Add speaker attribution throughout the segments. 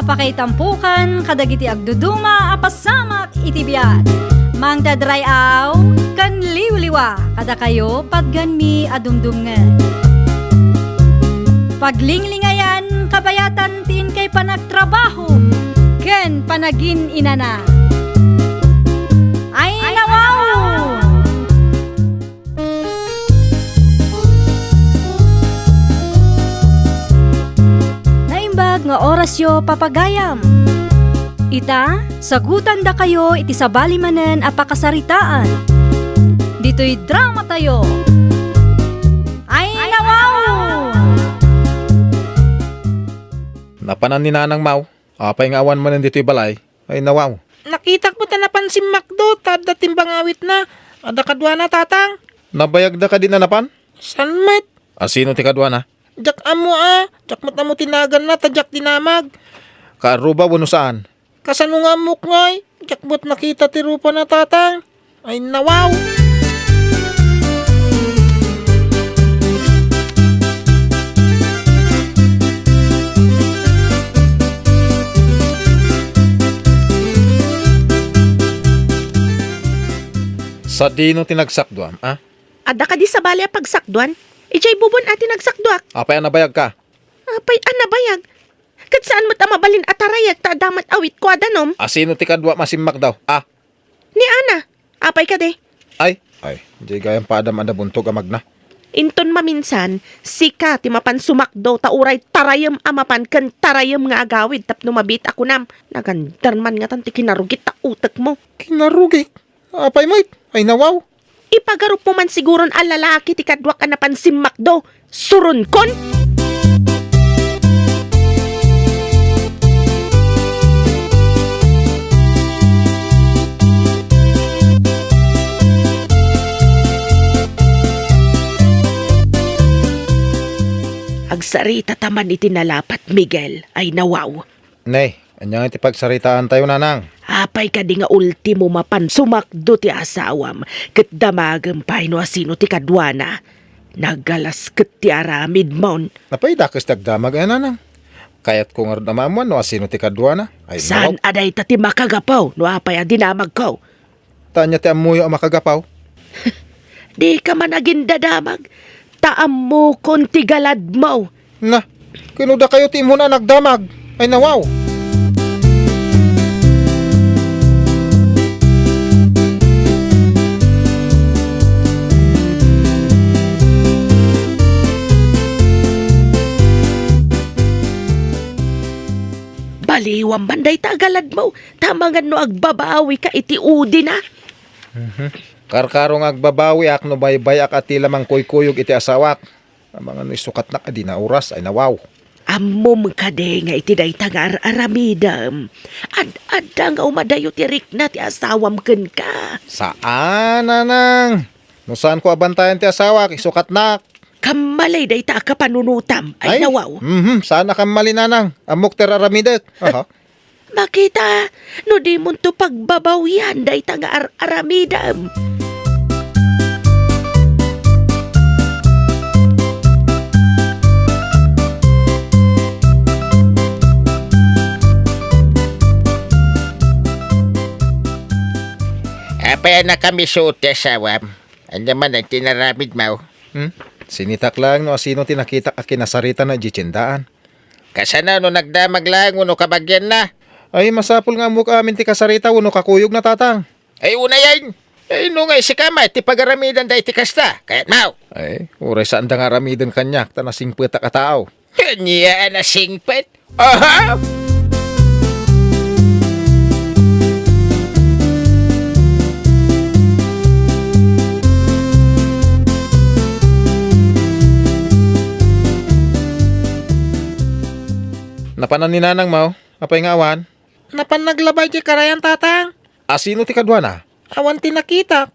Speaker 1: Apakaitampukan kadagiti agduduma apasamak itibiyat. Mang dadrayaw kan liwliwa kada kayo patganmi adumdumngen. Paglinglingayan kabayatan tin kay panagtrabaho ken panagin inana. Ay nawaw! Naimbag nga orasyo papagayam. Ita, sagutan da kayo iti sabali manen apakasaritaan. Dito'y drama tayo. Ay nawaw!
Speaker 2: Napanan ni Nanang Mau, apay nga awan manen dito'y balay, ay nawaw.
Speaker 3: Nakita ko ta napansin Macdo, tada timbang awit na. Ada kadwa na tatang.
Speaker 2: Nabayag da ka din na napan?
Speaker 3: San met?
Speaker 2: Sino ti kadwa na?
Speaker 3: Jak amo Jak mat amo tinagan na, tadyak dinamag.
Speaker 2: Kaaruba wano saan?
Speaker 3: Kasano nga muk ngay? Jak bot nakita ti rupa na tatang. Ay nawaw.
Speaker 2: Sa dino tinagsakduam, ah?
Speaker 4: Ada ka di sa balya pagsakduan? Ijay bubon ati nagsakduak.
Speaker 2: Apay nabayag ka?
Speaker 4: Apay anabayag. Kat saan mo mabalin atarayag ta damat awit ko adanom?
Speaker 2: Sino ti kadwa masimmak daw, ah?
Speaker 4: Ni Ana. Apay ka de.
Speaker 2: Ay, di gayang padam anda buntog amag na.
Speaker 4: Inton maminsan, sika ti mapan sumakdo ta uray tarayam amapan ken tarayam nga agawid tapno mabit ako nam. Nagandarman nga tan ti kinarugit ta utek mo.
Speaker 2: Kinarugi. Apay mait, ay nawaw.
Speaker 4: Ipagarup mo man siguron ang lalaki ti kadwa ka napan simmakdo. Surun kon! Agsarita taman iti nalapat, Miguel, ay nawaw.
Speaker 2: Nay, anyang iti pagsaritaan tayo nanang.
Speaker 4: Apay ka di nga ultimo mapan sumakdo ti asawam, ket damagem pay no asino ti kadwana. Nagalas ket ti aramid mon.
Speaker 2: Napay dakas dagdamag ay nanang. Kayat ko nga rin namamuan no asino ti kadwa na. Ay
Speaker 4: Saan aday ta ti makagapaw no apay a dinamag ko?
Speaker 2: Tanya ti amuyo ang makagapaw.
Speaker 4: Di ka man agin dadamag. Taam mo kon ti galad mo.
Speaker 2: Na, kinuda kayo ti mo na nagdamag. Ay nawaw.
Speaker 4: Baliwang banday ta galad mo. Tamangan no agbabawi ka iti udi na.
Speaker 2: Karkarong agbabawi ak no baybay ak ati lamang kuykuyog iti asawak. Ang mga sukat na adi na oras ay nawaw.
Speaker 4: Amom ka de nga iti dayta nga aramidam. Ad-adda nga umadayo ti rikna ti asawam ken ka.
Speaker 2: Saan nanang? No saan ko abantayan ti asawak isukat na.
Speaker 4: Kamalay dayta ka panunutam ay nawaw.
Speaker 2: Sana kang mali nanang. Amok ter aramidet. Aha.
Speaker 4: Makita, no di mo to pagbabawian dayta nga aramidam.
Speaker 3: Apay na kami suot ya sawam. Ano man ang tinaramid mo?
Speaker 2: Sinitak lang no asino tinakita ka kinasarita na jitsindaan.
Speaker 3: Kasana no nagdamag lang uno kabagyan na.
Speaker 2: Ay masapul nga mo ka amin ti kasarita uno kakuyog na tatang.
Speaker 3: Ay una yan. Ay no nga si kamay ti pagaramidan da iti kasta. Kaya't mau.
Speaker 2: Ay, uray saan da nga ramidan kanyak tanasing pweta ka tao.
Speaker 3: Kanya na singpet. Aha!
Speaker 2: Napanan ni Nanang Mau, apay nga awan?
Speaker 3: Napan naglabay di karayan tatang.
Speaker 2: Asino ti kadwa na?
Speaker 3: Awan tinakita.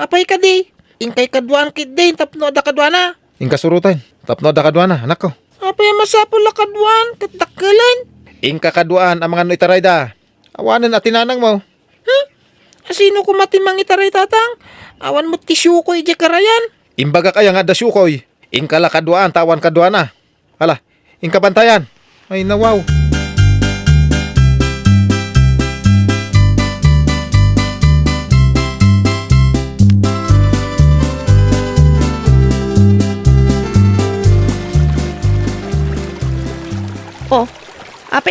Speaker 3: Apay ka di. Ingkay kadwan kit din tapno da kadwana.
Speaker 2: Ingkasurutan, tapno da kadwa na, anak ko.
Speaker 3: Apay masapol la kadwan katakalan.
Speaker 2: Ingka kadwaan ang mga no itarayda. Awanan at Nanang Mau.
Speaker 3: Asino ko matimang itaray tatang? Awan mo tisyo ko ije karayan.
Speaker 2: Imbaga kaya nga dasyukoy. Ingka la kadwaan, tawan kadwa na. Hala, ingka bantayan. Ay nawaw.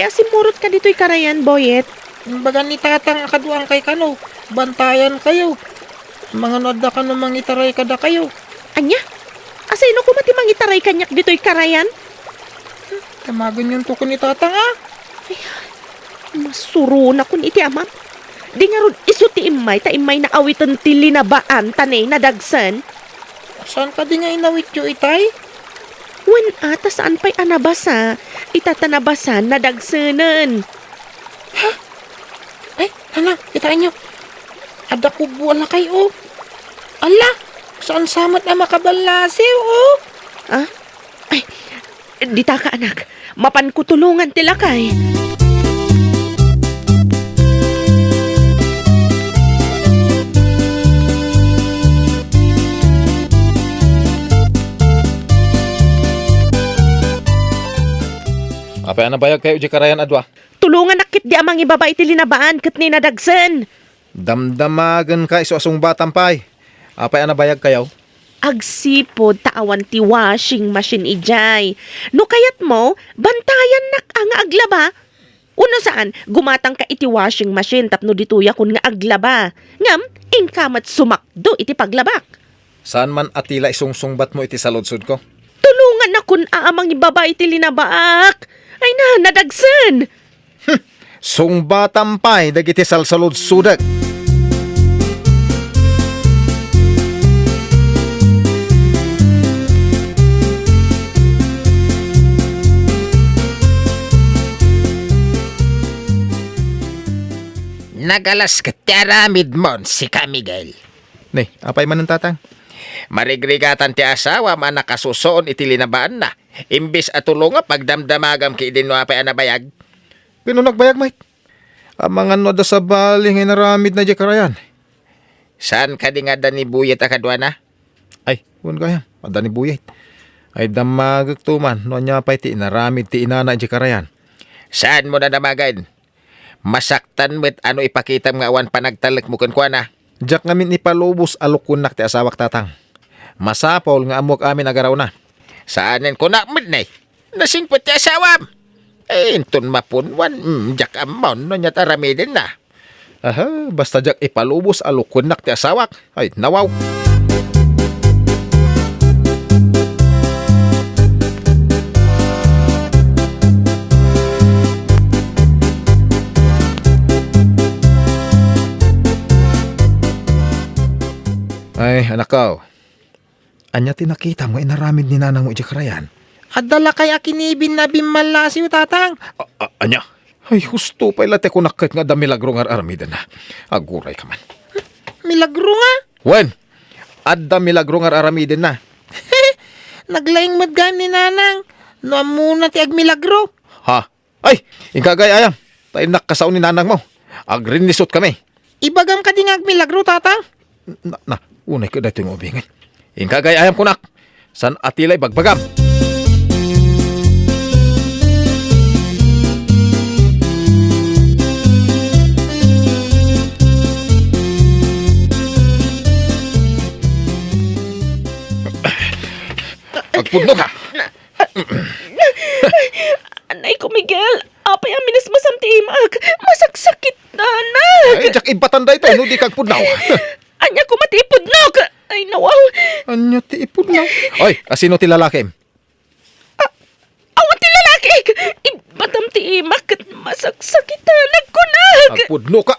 Speaker 4: Ay, asimurot ka dito'y karayan, boyet.
Speaker 3: Baga ni tatang akaduang kay kano, bantayan kayo. Mga noda ka no mangitaray kada kayo.
Speaker 4: Anya? Asino ko mati mangitaray kanyak dito'y karayan?
Speaker 3: Tamagan yung tuko ni tatang ah.
Speaker 4: Masuro na kun iti amam. Di nga ron iso ti imay, ta imay na awitan ti linabaan, tanay na dagsan.
Speaker 3: Saan ka di nga inawit yo itay?
Speaker 4: Wen ata saan pa'y anabasa, itatanabasan na dagsanan.
Speaker 3: Ay, hanang, kitain nyo. Ada ko buwala kayo. Ala, saan samat na makabalasiw oh?
Speaker 4: Ah? Ay, dita ka anak, mapan ko tulungan tila kay.
Speaker 2: Apay na bayag kayo di karayan adwa.
Speaker 4: Tulungan nakit di amang ibaba iti linabaan kat ni nadagsan.
Speaker 2: Damdamagan ka iso asong batampay. Apay na bayag kayo.
Speaker 4: Agsipod taawan ti washing machine ijay. No kayat mo, bantayan nak ang aglaba. Uno saan, gumatang ka iti washing machine tapno dituya kun nga aglaba. Ngam, ingkamat sumakdo iti paglabak.
Speaker 2: Saan man atila isungsungbat mo iti saludsod ko?
Speaker 4: Tulungan na kun aamang ibaba iti linabaak. Ay na, nadagsan.
Speaker 2: Sung batampay dagiti salsaludsudak.
Speaker 3: Nagalas ka tiaramid mon si Kamigel.
Speaker 2: Ni, apay man ang tatang?
Speaker 3: Marigrigatan ti asawa man nakasusoon iti linabaan na. Imbis at tulunga pagdamdamagam ki din apay anabayag.
Speaker 2: Pino nagbayag, mate? Ang mga noda sa bali ngay naramid na di karayan.
Speaker 3: Saan ka di nga ni buyet akadwa na?
Speaker 2: Ay, huwag kaya. Adani buyay. Ay damagag tuman. No niya pa'y ti naramid ti inana di karayan.
Speaker 3: Saan mo na namagan? Masaktan mo't ano ipakita mga awan panagtalik mo kunkwa na.
Speaker 2: Diyak ngamin ipalubos alukunak ti asawak tatang. Masapol nga amok amin agaraw na.
Speaker 3: Saanin ko na midnay? Nasingpot ti asawam. Inton mapunwan. Diyak amon no niya taramidin na.
Speaker 2: Aha, basta diyak ipalubos alukunak ti asawak. Ay, nawaw. Ay, anak ko. Anya tinakita mo, inaramid ni nanang mo iti karayan.
Speaker 3: Adala kay akinibin na bimalasiw tatang.
Speaker 2: Anya? Ay, husto pa ilate ko nakit nga da milagro nga aramida na. Aguray ka man.
Speaker 3: Milagro nga.
Speaker 2: Wen, adda milagro nga aramida na.
Speaker 3: Naglaing madgan ni nanang. No muna ti agmilagro.
Speaker 2: Ha? Ay, ingkagay ayam. Tayo nakasaw ni nanang mo. Agrinisot kami.
Speaker 3: Ibagam ka di nga agmilagro tatang.
Speaker 2: Unay ko dito yung ubingin. Ingkagay ayam kunak. San atilay bagbagam. Pagpudno ka.
Speaker 4: Anay ko, Miguel. Apay aminas masamtiimag. Masagsakit na, anak.
Speaker 2: Ay, jak ibatanda ito. Hindi kag pudnaw.
Speaker 4: Anya ko matipudnog. Ay, nawaw.
Speaker 2: Anya ti ipudnaw. Oy, asino ti lalakim?
Speaker 4: Awan ti lalaki. Ibatam ti imak at masagsakitan. Nagkunag.
Speaker 2: Agpudno ka.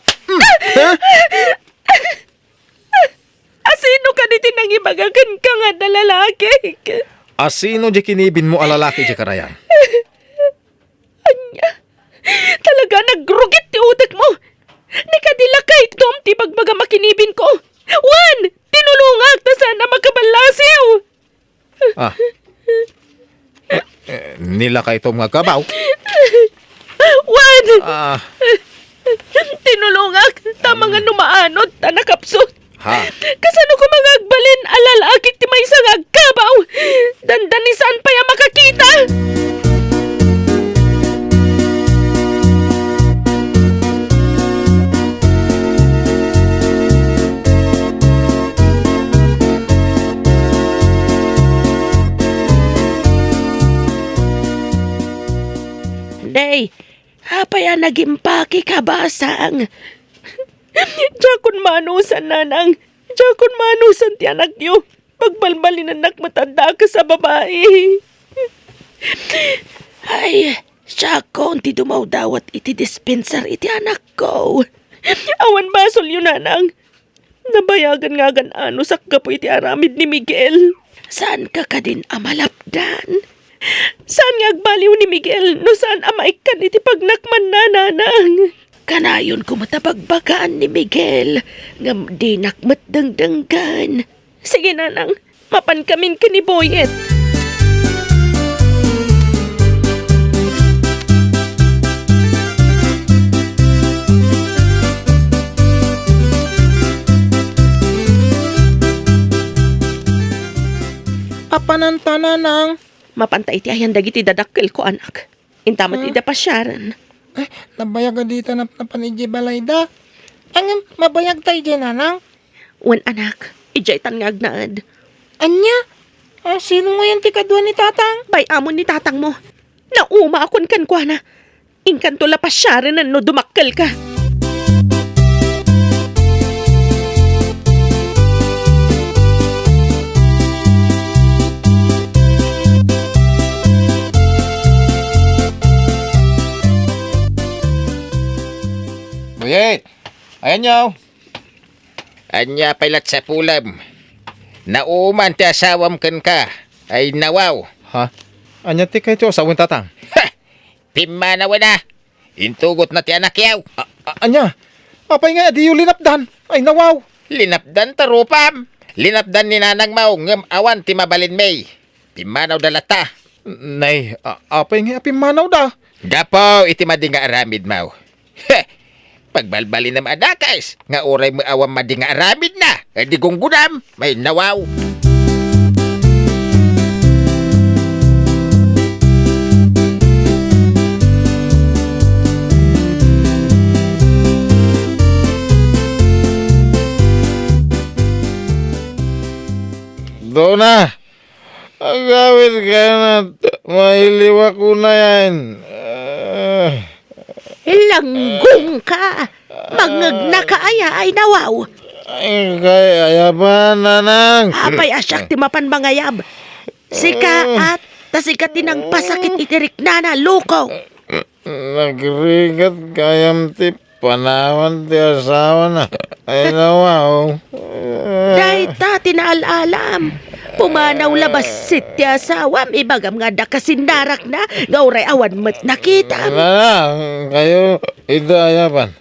Speaker 4: Asino ka diti nang ibagagan ka nga na lalaki?
Speaker 2: Asino di kinibin mo alalaki di karayan?
Speaker 4: Anya, talaga nagrugit ti utak mo. Nikadila kahit dom ti pagbaga makinibin ko. Wan, tinulungag ta sana makabalasiw.
Speaker 2: Nila kay itong mga kabaw.
Speaker 4: Wan,
Speaker 2: Ah,
Speaker 4: tinulungag ta mga numaanod ta nakapsot.
Speaker 2: ha?
Speaker 4: Kasano ko mga agbalin alalakit ti may isang agkabaw. Dandanisan pa ya makakita. Day, Apaya nagimpaki ka basang. Jakon manusan nanang. Jakon manusan ti anak niyo. Pagbalbalin anak matanda ka sa babae. Ay, Jakon ti dumaw dawat iti dispenser iti anak ko. Awan basol yun nanang. Nabayagan nga ano sakka po iti aramid ni Miguel. Saan ka din amalapdan? Saan nga agbaliw ni Miguel no saan amaikan iti pagnakman na nanang? Kanayon ko matabagbagaan ni Miguel ngam di nakmat dangdanggan. Sige nanang, mapan kamin ka ni Boyet.
Speaker 2: Apanantananang.
Speaker 4: Mapantay ti ayan dagiti dadakkel ko anak. Intamat iti pasyaran.
Speaker 2: Ay, nabayag dito na panidji balayda. Ang mabayag tayo dyan, nanang.
Speaker 4: Wan anak, ijay tan nga agnaad.
Speaker 2: Anya? Sino mo yan tikadwa ni tatang?
Speaker 4: Bay amon ni tatang mo. Nauma akon kan kwa na. Inkan to la pasyaran no dumakkel ka.
Speaker 2: Buyet, ayan nyaw.
Speaker 3: Anya pailat sa pulam. Nauman ti asawam ken ka. Ay nawaw.
Speaker 2: Ha? Anya ti kayo sa awin tatang?
Speaker 3: Ha! Pimanawa na. Intugot na ti anak yaw.
Speaker 2: Anya? Apay nga, di yung linapdan. Ay, nawaw.
Speaker 3: Linapdan tarupam. Linapdan ni nanang mau ngem awan ti mabalin may. Pimanaw dalata.
Speaker 2: Nay, apay nga, apimanaw da.
Speaker 3: Gapaw iti madinga aramid mau. Heh! Pagbalbalin na maadakas, nga oray mo awam madinga aramid na. Di gunggunam, may nawaw.
Speaker 2: Dona, agawid ka na. Mahiliwa ko na yan.
Speaker 4: Langgong ka. Mangag na kaaya ay nawaw.
Speaker 2: Ay, kaya ba, nanang?
Speaker 4: Apay asyak ti mapan mangayab. Sika at tasikat tinang pasakit itirik na luko.
Speaker 2: Nagrigat kayam ti panawan ti asawa na. Ay, nawaw.
Speaker 4: Dahil ta tinaalam. Pumanaw labas sit ti asawam. Ibagam nga da kasindarak na. Gauray awan mat nakita.
Speaker 2: Nanang, kayo idayapan.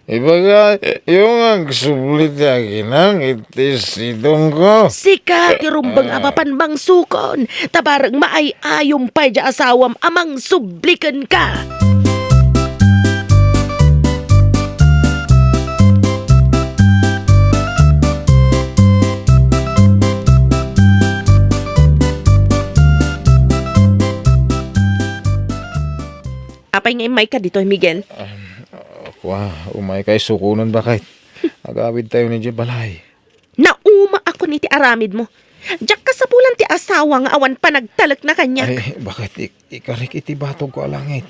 Speaker 2: Ibaga, yung agsublit yakinang itisidong ko.
Speaker 4: Sika ti rumbang apapan mang sukon. Tabarang maay-ayong pay di asawam amang sublikan ka. Apay nga may ka dito, Miguel.
Speaker 2: Umay kay sukunon ba kahit? Agawid tayo ni Balay.
Speaker 4: Nauma ako ni ti aramid mo. Diyak ka sa pulan ti asawa nga awan pa nagtalak na kanya.
Speaker 2: Ay, bakit ikarik iti batog ko alangit?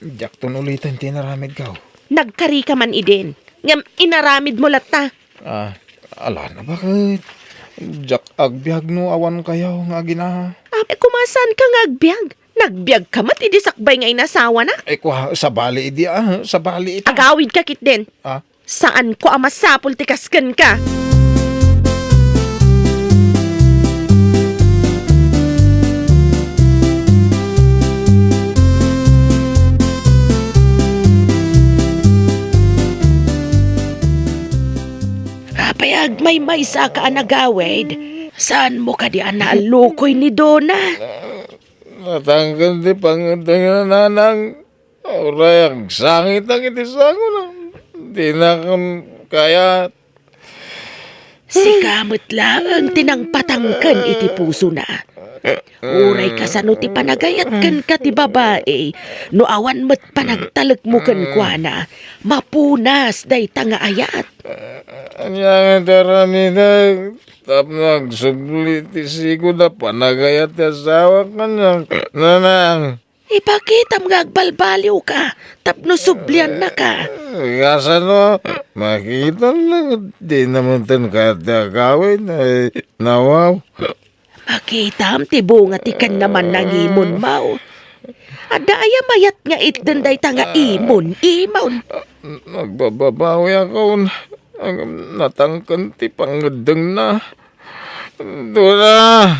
Speaker 2: Diyak ton ulitan tinaramid ka.
Speaker 4: Nagkari ka man idin. Ngam inaramid mo lata.
Speaker 2: Ala na bakit? Diyak agbiag no awan kayaw nga gina.
Speaker 4: Kumasan ka nga agbyag? Nagbyag ka mat idisakbay nga inasawa na.
Speaker 2: Sa bali idi sa bali ita.
Speaker 4: Agawid ka kit din. Saan ko amasapol ti kasken ka? Apayag may sa ka anagawid. Saan mo ka di analukoy ni Dona?
Speaker 2: Natanggal di pangatang na nanang. Oray ang sangit ang itisango na. Di na kung kaya.
Speaker 4: Si kamot lang ang tinangpatangkan iti puso na. Uray ka sa no ti panagayat kan ka ti babae. No awan mat panagtalag mo kan kwa na. Mapunas day tanga ayat.
Speaker 2: Anya nga taramida. Tap nagsubli ti sigo na panagayat ti asawa ka na. Nanang.
Speaker 4: Ipakita mga agbalbaliw ka. Tapno sublian na ka.
Speaker 2: Kasa no, makita lang, di naman tan katakawin, ay nawaw.
Speaker 4: Makita am tibungat ikan naman ng imon mo. Ada aya mayat nga itdanday tanga imon.
Speaker 2: Nagbababawi ako, natangkan ti pangadang na. Dura,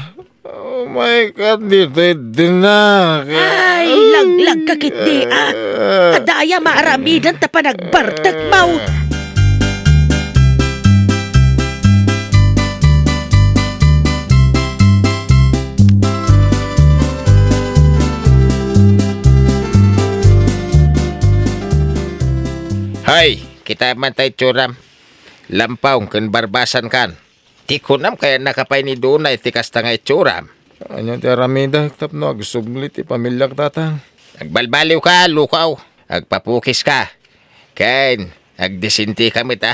Speaker 2: oh my God, dito na.
Speaker 4: Ay, laglag ka kitni Ada aya maaramidan ta pa nagbartag mo.
Speaker 3: Hoy, kita man tayo tsuram. Lampaw kan barbasan kan. Ti kunam kaya nakapay ni Dunay tikas tangay tsuram.
Speaker 2: Ano ti aramida, tapno, agsublit ti pamilyag tatang.
Speaker 3: Agbalbaliw ka, lukaw. Agpapukis ka. Kain, agdisinti kami ta.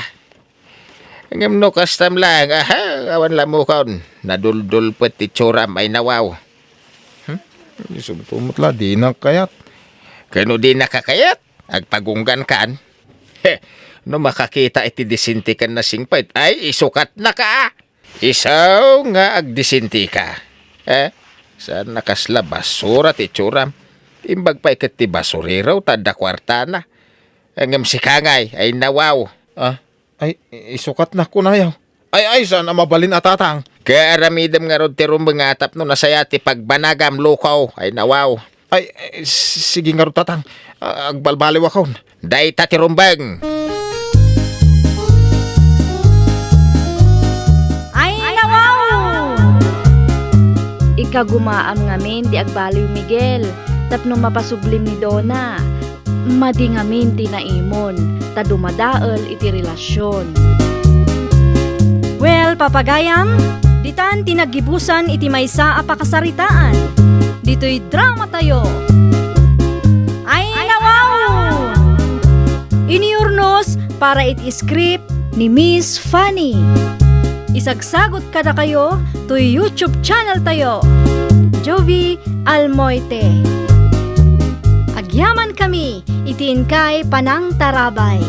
Speaker 3: Hanggang no kastam lang, awan lamukon. Naduldul pet ti tsuram ay nawaw.
Speaker 2: Isubtumot la, di na kayat.
Speaker 3: Kano di nakakayat, agpagunggan kan. No makakita iti disinti kan na singpait, ay isukat na ka. Isaw nga agdisinti ka. Saan nakasla basura ti tsuram? Imbag pa ikat ti basuriraw, tada kwarta na. Hanggang si Kangay ay nawaw.
Speaker 2: Ay, isukat na kunayaw. Ay, saan ang mabalin atatang?
Speaker 3: Kaya aramidam nga ron ti rumbang no nasaya ti pagbanagam lukaw ay nawaw.
Speaker 2: Ay, sige nga ron tatang. Agbalbaliw ako.
Speaker 3: Day ta ti rumbang.
Speaker 1: Ay, nawaw! Ikagumaam ngamin di agbaliw Miguel. Tapno mapasublim ni Donna. Madi ngamin ti naimon. Ta dumadael iti relasyon. Well, papagayam, ditan tinagibusan iti maysa a pakasaritaan. Dito'y drama tayo. Ay, nawaw! Iniurnos para iti script ni Miss Fanny. Isagsagot kada kayo to YouTube channel tayo. Jovi Almoite. Agyaman kami, itiin kay Panang Tarabay.